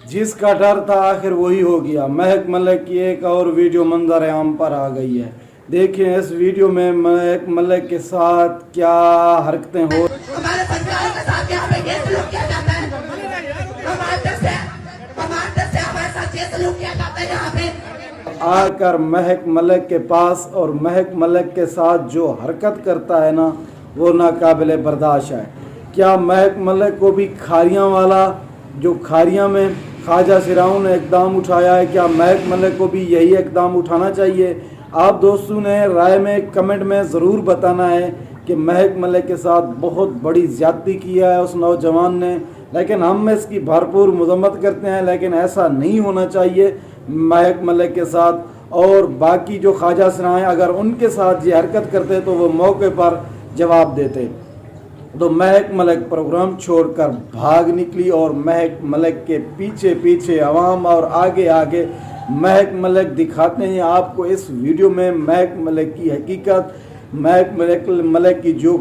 जिसका डर था आखिर वही हो गया। महक मलिक की एक और वीडियो मंजर आम पर आ गई है। देखिए इस वीडियो में महक मलिक के साथ क्या हरकतें हो। हमारे संचालक के साथ यहाँ पे ये सलूक किया जाता है, कमांडर से हमारे साथ ये सलूक किया जाता है। यहाँ पे आकर महक मलिक के पास और महक मलिक के साथ जो हरकत करता है ना, वो नाकाबिले बर्दाश्त है। क्या महक मलिक को भी खारियाँ वाला जो खारियाँ में ख्वाजा सिराउन ने इकदाम उठाया है, क्या महक मलिक को भी यही इकदाम उठाना चाहिए? आप दोस्तों ने राय में कमेंट में ज़रूर बताना है कि महक मलिक के साथ बहुत बड़ी ज़्यादती किया है उस नौजवान ने, लेकिन हम इसकी भरपूर मजम्मत करते हैं। लेकिन ऐसा नहीं होना चाहिए महक मलिक के साथ। और बाकी जो ख्वाजा सिराएँ अगर उनके साथ ये हरकत करते तो वो मौके पर जवाब देते। तो महक मलिक प्रोग्राम छोड़कर भाग निकली और महक मलिक के पीछे पीछे अवाम और आगे आगे महक मलिक दिखाते हैं आपको इस वीडियो में महक मलिक की हकीकत। महक मलिक की जो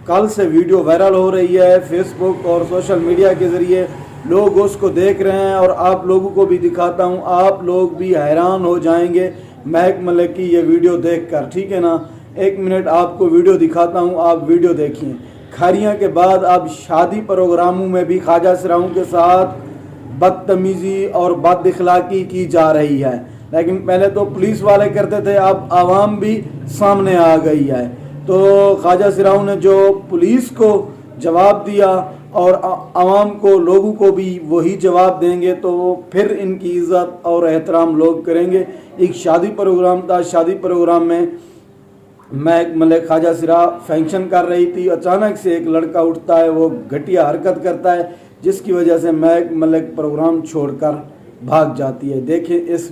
कल से वीडियो वायरल हो रही है फेसबुक और सोशल मीडिया के ज़रिए, लोग उसको देख रहे हैं और आप लोगों को भी दिखाता हूं, आप लोग भी हैरान हो जाएंगे महक मलिक की ये वीडियो देखकर। ठीक है ना, एक मिनट आपको वीडियो दिखाता हूं, आप वीडियो देखिए। खारियाँ के बाद अब शादी प्रोग्रामों में भी ख्वाजा सिराउन के साथ बदतमीज़ी और बद इखलाकी की जा रही है। लेकिन पहले तो पुलिस वाले करते थे, अब आवाम भी सामने आ गई है। तो ख्वाजा सिराउन ने जो पुलिस को जवाब दिया और आवाम को, लोगों को भी वही जवाब देंगे, तो फिर इनकी इज़्ज़त और एहतराम लोग करेंगे। एक शादी प्रोग्राम था, शादी प्रोग्राम में महक मलिक ख्वाजा सिरा फंक्शन कर रही थी, अचानक से एक लड़का उठता है, वो घटिया हरकत करता है जिसकी वजह से महक मलिक प्रोग्राम छोड़कर भाग जाती है। देखिए इस